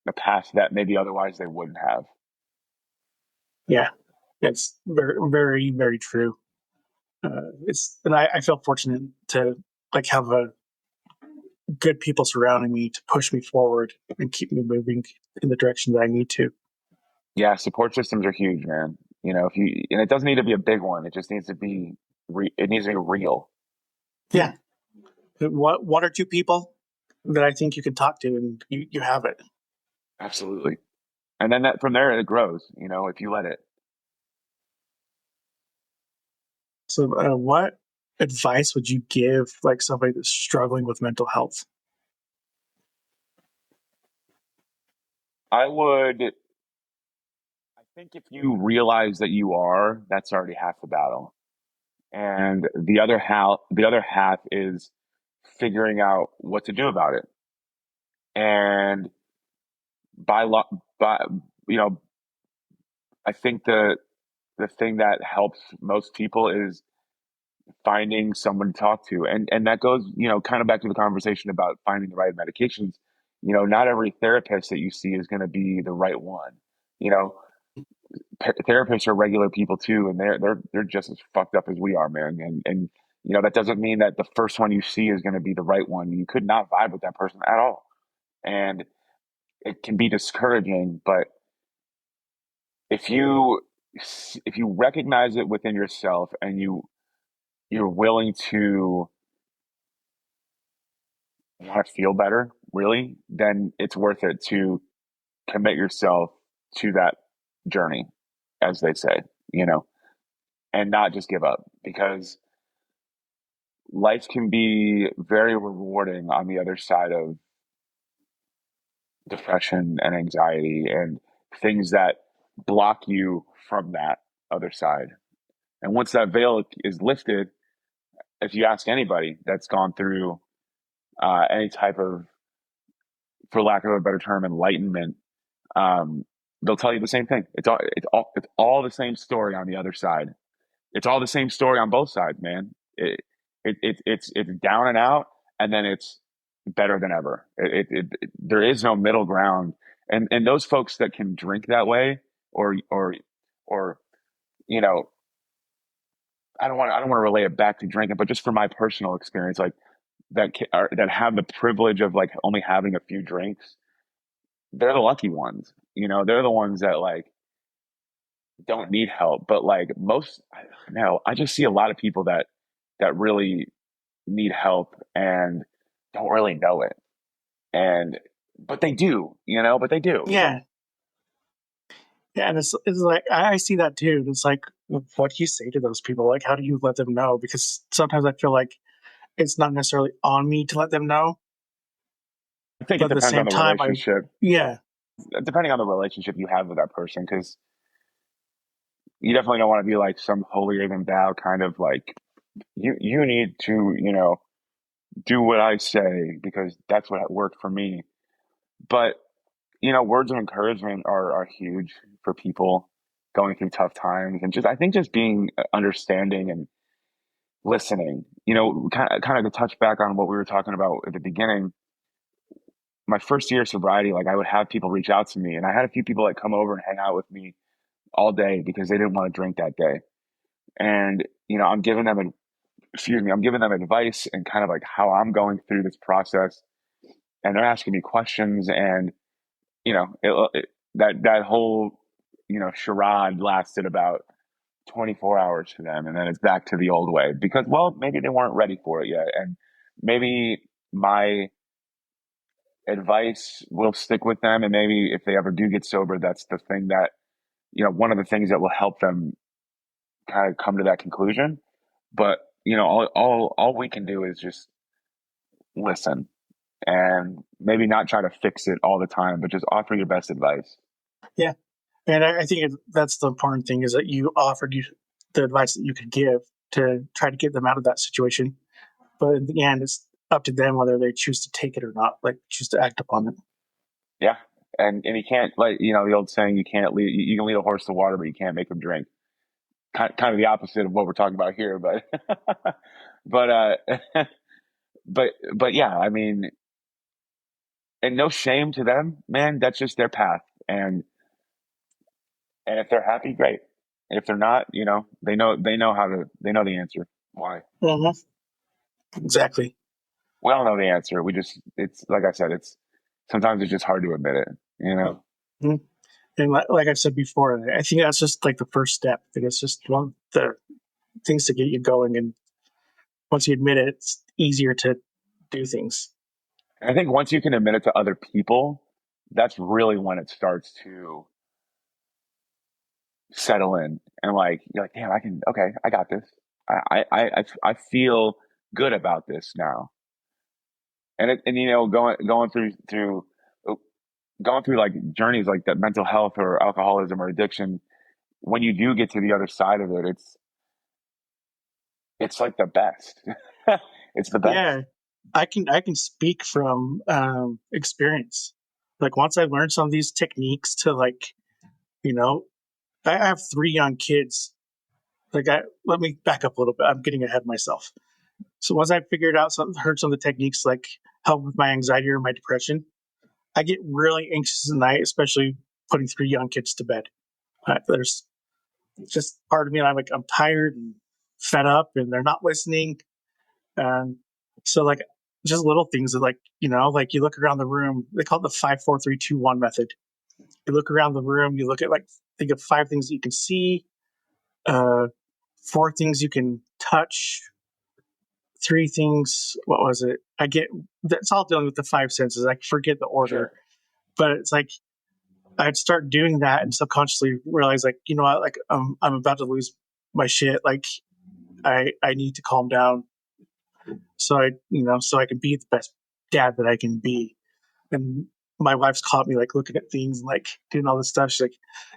a path that maybe otherwise they wouldn't have. Yeah, it's very, very, very true. And I feel fortunate to like have a good people surrounding me to push me forward and keep me moving in the direction that I need to. Yeah, support systems are huge, man. If you and it doesn't need to be a big one, it just needs to be it needs to be real. Yeah, one or two people that I think you can talk to, and you have it. Absolutely. And then that from there it grows, if you let it. So, what advice would you give like somebody that's struggling with mental health? I would, I think if you realize that you are, that's already half the battle. And the other half is figuring out what to do about it. And by law, by, you know, I think the thing that helps most people is finding someone to talk to. And that goes, kind of back to the conversation about finding the right medications. Not every therapist that you see is going to be the right one. You know, Therapists are regular people too, and they're just as fucked up as we are, man. And that doesn't mean that the first one you see is going to be the right one. You could not vibe with that person at all, and it can be discouraging. But if you if you recognize it within yourself and you're willing to want to feel better, really, then it's worth it to commit yourself to that journey, as they say, you know, and not just give up because life can be very rewarding on the other side of depression and anxiety and things that block you from that other side. And once that veil is lifted, if you ask anybody that's gone through any type of, for lack of a better term, enlightenment, um, they'll tell you the same thing. It's all the same story on the other side. It's all the same story on both sides, man. It's down and out, and then it's better than ever. There is no middle ground, and those folks that can drink that way, or you know, I don't want to relay it back to drinking, but just from my personal experience, like that have the privilege of like only having a few drinks, they're the lucky ones. They're the ones that like don't need help. But like most, no, I just see a lot of people that really need help and don't really know it. And but they do, but they do. Yeah, yeah, and it's like I see that too. It's like, what do you say to those people? Like, how do you let them know? Because sometimes I feel like it's not necessarily on me to let them know, I think but it at the depends on same the time, relationship, yeah, depending on the relationship you have with that person, because you definitely don't want to be like some holier than thou kind of like you need to do what I say because that's what worked for me. But words of encouragement are huge for people going through tough times, and just I think just being understanding and listening. Kind of to touch back on what we were talking about at the beginning. My first year of sobriety, like I would have people reach out to me, and I had a few people like come over and hang out with me all day because they didn't want to drink that day. And I'm giving them I'm giving them advice and kind of like how I'm going through this process, and they're asking me questions, and that whole charade lasted about 24 hours for them, and then it's back to the old way because, well, maybe they weren't ready for it yet, and maybe my advice will stick with them, and maybe if they ever do get sober, that's the thing that one of the things that will help them kind of come to that conclusion. But all we can do is just listen and maybe not try to fix it all the time, but just offer your best advice. yeah. And I think that's the important thing is that you offered you the advice that you could give to try to get them out of that situation. But in the end, it's up to them whether they choose to take it or not, like choose to act upon it. Yeah. And you can't, like, the old saying, you can lead a horse to water, but you can't make him drink. Kind of the opposite of what we're talking about here, but, but, but yeah, I mean, and no shame to them, man. That's just their path. And if they're happy, great. And if they're not, they know the answer. Why? Hmm. Exactly. We all know the answer. It's like I said, sometimes it's just hard to admit it. Mhm. And like I've said before, I think that's just like the first step. I think it's just one of the things to get you going. And once you admit it, it's easier to do things. And I think once you can admit it to other people, that's really when it starts to settle in, and like you're like, damn, okay, I got this. I feel good about this now. And you know, going through like journeys like that, mental health or alcoholism or addiction, when you do get to the other side of it, it's like the best. It's the best. Yeah, I can speak from experience. Like once I learned some of these techniques to like, you know, I have 3 young kids. Let me back up a little bit. I'm getting ahead of myself. So once I figured out heard some of the techniques like help with my anxiety or my depression, I get really anxious at night, especially putting 3 young kids to bed. There's just part of me, and I'm tired and fed up, and they're not listening. And so like just little things that like you look around the room. They call it the 5 4 3 2 1 method. You look around the room. You look at like think of 5 things that you can see, uh, 4 things you can touch, 3 things. What was it? I get that's all dealing with the 5 senses. I forget the order, Sure. but it's like I'd start doing that and subconsciously realize like you know what like I'm about to lose my shit. Like I need to calm down so I can be the best dad that I can be. And my wife's caught me like looking at things and like doing all this stuff. She's like,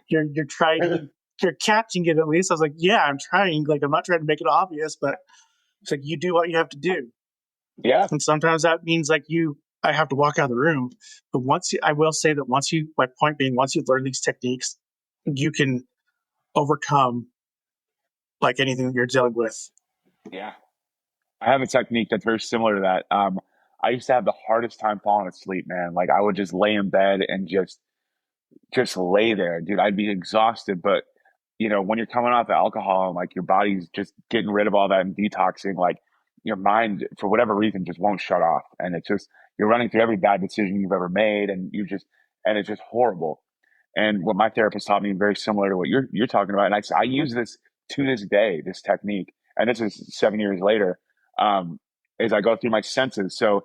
"You're trying, you're catching it at least." I was like, "Yeah, I'm trying. Like I'm not trying to make it obvious, but it's like you do what you have to do." Yeah. And sometimes that means like I have to walk out of the room. But I will say that my point being, once you learn these techniques, you can overcome like anything that you're dealing with. Yeah. I have a technique that's very similar to that. I used to have the hardest time falling asleep, man. Like I would just lay in bed and just lay there, dude. I'd be exhausted, but you know, when you're coming off of alcohol and like your body's just getting rid of all that and detoxing, like your mind, for whatever reason, just won't shut off, and it's just you're running through every bad decision you've ever made, and it's just horrible. And what my therapist taught me, very similar to what you're talking about, and I use this to this day, this technique, and this is 7 years later. Um, is I go through my senses. So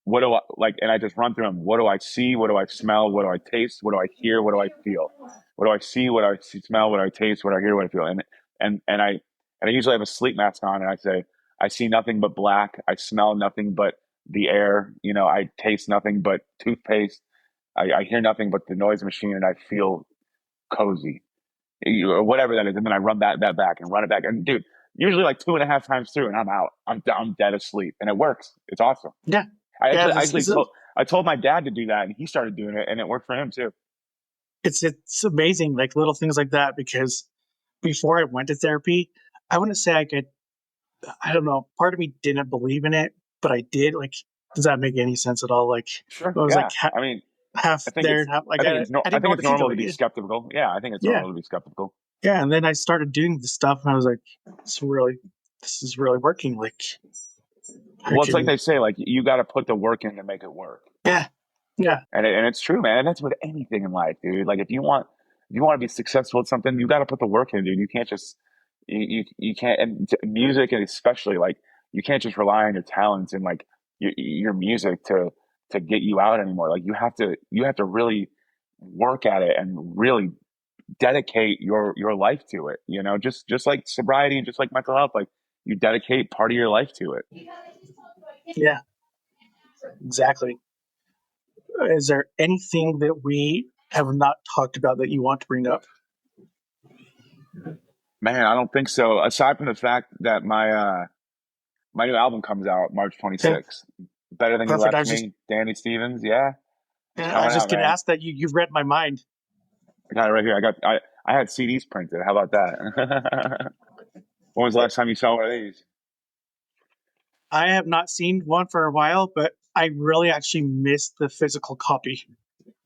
what do I like? And I just run through them. What do I see? What do I smell? What do I taste? What do I hear? What do I feel? What do I see? What do I smell? What do I taste? What do I hear? What do I feel? And I usually have a sleep mask on, and I say, I see nothing but black. I smell nothing but the air. You know, I taste nothing but toothpaste. I hear nothing but the noise machine, and I feel cozy, or whatever that is. And then I run that back and run it back. And dude, usually like 2.5 times through, and I'm out. I'm dead asleep, and it works. It's awesome. Yeah, I yeah. actually, I actually told I told my dad to do that, and he started doing it, and it worked for him too. It's amazing, like little things like that. Because before I went to therapy, I wouldn't say I could. I don't know. Part of me didn't believe in it, but I did. Like, does that make any sense at all? Like, Sure, I was like yeah. I mean, half I think there it's and half. Like, I think it's I I didn't know think what it's to think of normal to it. be Yeah, skeptical. Yeah, I think it's yeah, normal to be skeptical. yeah. And then I started doing the stuff, and I was like, this is really working. Like, I Well, it's like can. they say, like you got to put the work in to make it work, Yeah, yeah, and it's true, man. And that's with anything in life, dude. Like if you want to be successful at something, you got to put the work in, dude. You can't just you can't, and music, and especially like you can't just rely on your talents and like your music to get you out anymore. Like you have to really work at it and really dedicate your life to it. You know, just like sobriety and just like mental health, like you dedicate part of your life to it. yeah. Exactly. Is there anything that we have not talked about that you want to bring up? Man, I don't think so. Aside from the fact that my new album comes out March Okay, 26th. Better Than You perfect. Left Me, Danny Stevens. Yeah, it's I was coming out, just gonna man. ask that you've read my mind. I got it right here. I had CDs printed. How about that? When was the last time you saw one of these? I have not seen one for a while, but I really actually missed the physical copy.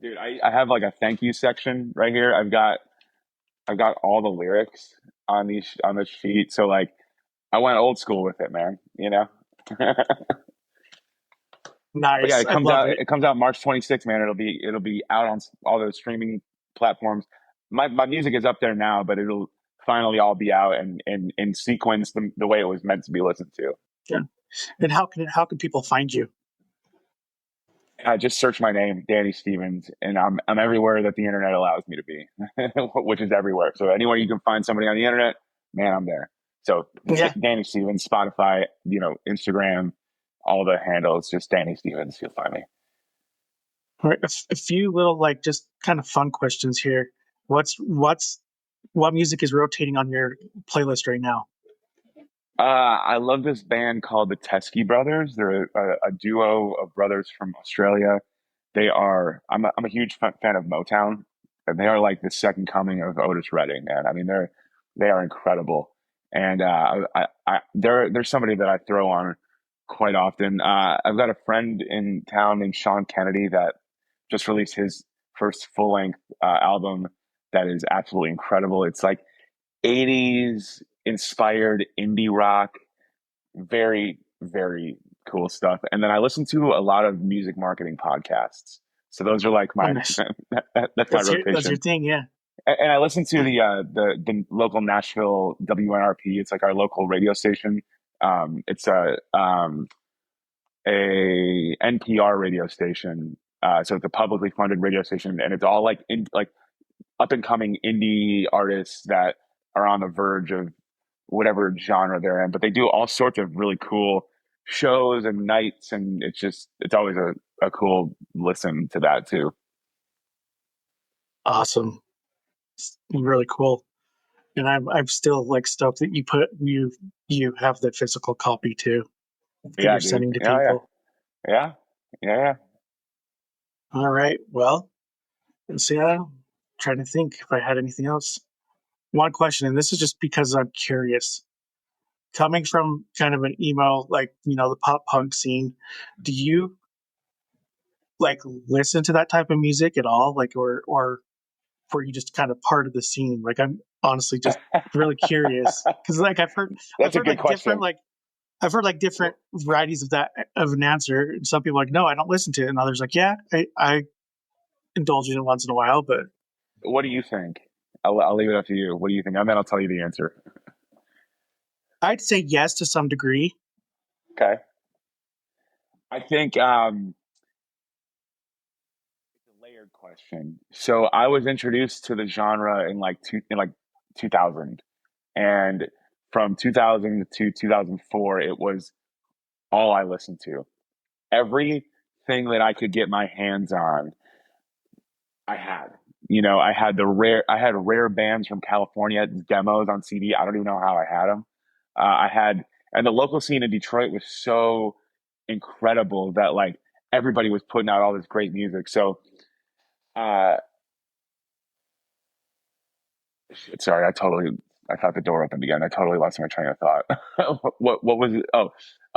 Dude, I have like a thank you section right here. I've got all the lyrics on this sheet. So like I went old school with it, man. You know? But yeah, Nice. I love it. It comes out March 26th, man. It'll be out on all the streaming platforms. My music is up there now, but it'll finally all be out and in sequence the way it was meant to be listened to. Yeah. And how can people find you? Just search my name, Danny Stevens, and I'm everywhere that the internet allows me to be, which is everywhere. So anywhere you can find somebody on the internet, man, I'm there. So Yeah. Danny Stevens, Spotify, Instagram, all the handles, just Danny Stevens. You'll find me. All right. A few little like just kind of fun questions here. What music is rotating on your playlist right now? I love this band called the Teskey Brothers. They're a duo of brothers from Australia. I'm a huge fan of Motown, and they are like the second coming of Otis Redding, man. I mean, they are incredible, and they're somebody that I throw on quite often. I've got a friend in town named Sean Kennedy that just released his first full length album that is absolutely incredible. It's like 80s inspired indie rock, very, very cool stuff. And then I listen to a lot of music marketing podcasts. So those are like Oh, my nice. that's my That's your rotation. thing, yeah. And I listen to the local Nashville WNRP. It's like our local radio station. It's a NPR radio station. So it's a publicly funded radio station, and it's all like up and coming indie artists that are on the verge of whatever genre they're in. But they do all sorts of really cool shows and nights, and it's always a cool listen to that too. Awesome. It's really cool. And I'm still like stoked that you have the physical copy too that Yeah, you're dude. sending to Yeah, yeah, people. yeah, yeah, yeah. All right. Well, let's see. I'm trying to think if I had anything else. One question, and this is just because I'm curious. Coming from kind of an emo, like the pop punk scene, do you like listen to that type of music at all? Like, or were you just kind of part of the scene? Like, I'm honestly just really curious because like I've That's a heard good like different question. like I've heard like different varieties of an answer. Some people are like, no, I don't listen to it, and others like, yeah, I indulge in it once in a while. But What do you think? I'll leave it up to you. What do you think? And then I'll tell you the answer. I'd say yes to some degree. Okay. I think it's a layered question. So I was introduced to the genre in like 2000, and from 2000 to 2004, it was all I listened to. Everything that I could get my hands on, I had. I had rare bands from California, demos on CD. I don't even know how I had them. I had, and the local scene in Detroit was so incredible that like everybody was putting out all this great music. So, uh, sorry, I thought the door opened again. I totally lost my train of thought. What was it? Oh,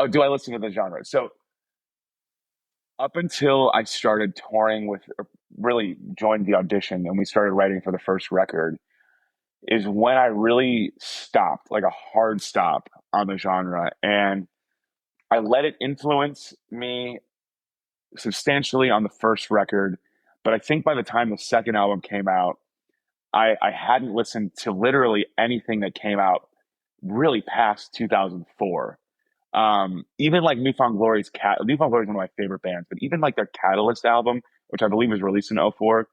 do I listen to the genre? So up until I started touring with, or really joined the audition and we started writing for the first record, is when I really stopped, like a hard stop on the genre. And I let it influence me substantially on the first record. But I think by the time the second album came out, I hadn't listened to literally anything that came out really past 2004. Even like Newfound Glory is one of my favorite bands, but even like their Catalyst album, which I believe was released in '04,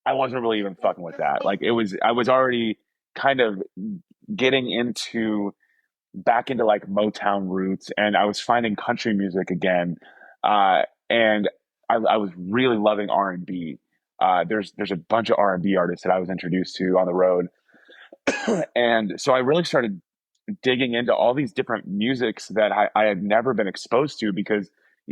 I wasn't really even fucking with that. I was already kind of getting into back into like Motown roots, and I was finding country music again. And I was really loving R&B. There's a bunch of R&B artists that I was introduced to on the road, and so I really started digging into all these different musics that I had never been exposed to because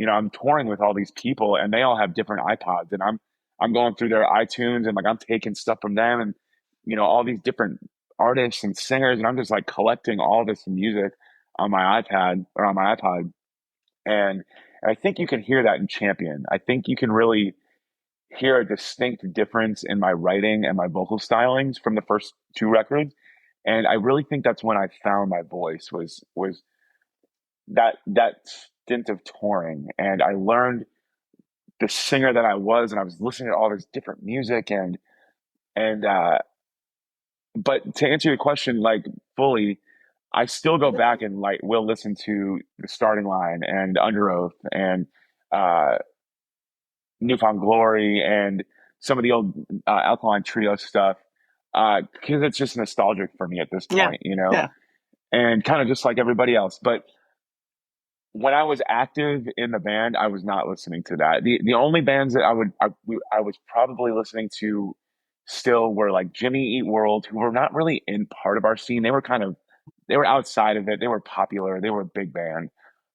I'm touring with all these people and they all have different iPods, and I'm going through their iTunes and like I'm taking stuff from them, and all these different artists and singers, and I'm just like collecting all this music on my iPad or on my iPod. And I think you can hear that in Champion. I think you can really hear a distinct difference in my writing and my vocal stylings from the first two records. And I really think that's when I found my voice was that stint of touring. And I learned the singer that I was, and I was listening to all this different music, and but to answer your question like fully, I still go back and like will listen to the Starting Line and Under Oath and uh Newfound Glory and some of the old Alkaline Trio stuff, because it's just nostalgic for me at this Yeah. point, you know, Yeah. and kind of just like everybody else. But when I was active in the band, I was not listening to that. The only bands that I was probably listening to still were like Jimmy Eat World, who were not really in part of our scene. They were outside of it. They were popular. They were a big band.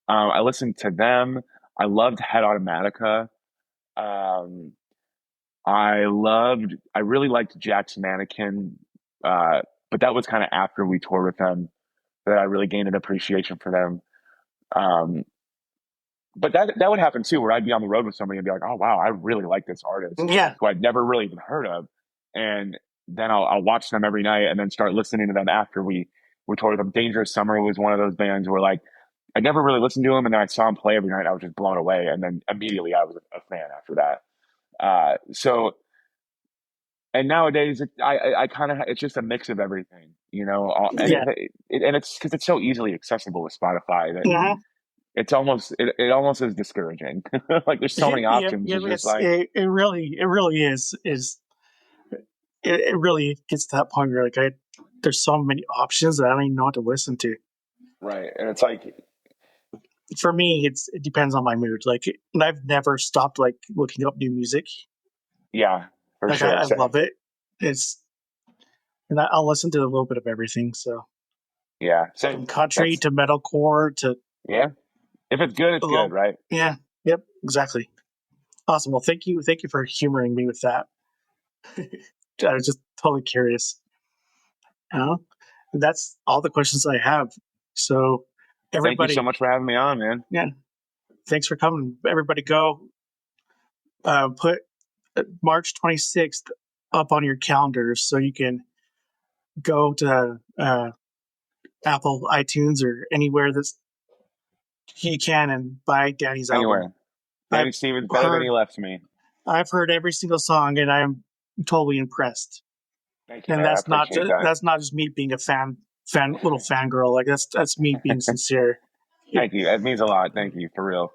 I listened to them. I loved Head Automatica. Um, I really liked Jack's Mannequin, but that was kind of after we toured with them that I really gained an appreciation for them. Um, but that would happen too, where I'd be on the road with somebody and be like, "Oh wow, I really like this artist Yeah. who I'd never really even heard of," and then I'll watch them every night and then start listening to them after we toured them. Dangerous Summer was one of those bands where like I never really listened to them, and then I saw them play every night. And I was just blown away, and then immediately I was a fan after that. So and nowadays I kind of it's just a mix of everything, you know, Yeah. and it's because it's so easily accessible with Spotify that Mhm. it almost is discouraging. Like there's so many Yeah, options. yeah, It's just like it really is it really gets to that point where like there's so many options that I don't even know what to listen to. right, and it's like For me, it depends on my mood. Like, and I've never stopped like looking up new music. yeah, for Like, sure, I same. love it. It's and I'll listen to a little bit of everything. So Yeah, from same. country That's to metalcore to yeah. If it's good, it's a good, little, right? yeah, yep, exactly. Awesome. Well, thank you for humoring me with that. I was just totally curious. You know, that's all the questions I have. So, Thank you so everybody, much for having me on, man. yeah, thanks for coming. Everybody, go put March 26th up on your calendars so you can go to Apple iTunes or anywhere that you can and buy Danny's album. Anyway, I've Danny Stevens better than he heard left me. I've heard every single song and I'm totally impressed. Thank you, And man. I appreciate that. that's not just me being a little fangirl. Like that's me being sincere. Thank you. It means a lot. Thank you for real.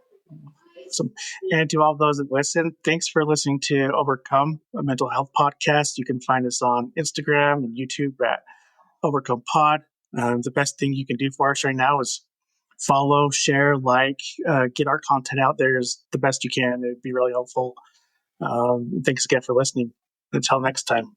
So, and to all those that listen, thanks for listening to Overcome, a mental health podcast. You can find us on Instagram and YouTube at Overcome Pod. The best thing you can do for us right now is follow, share, like, get our content out there is the best you can. It'd be really helpful. Thanks again for listening. Until next time.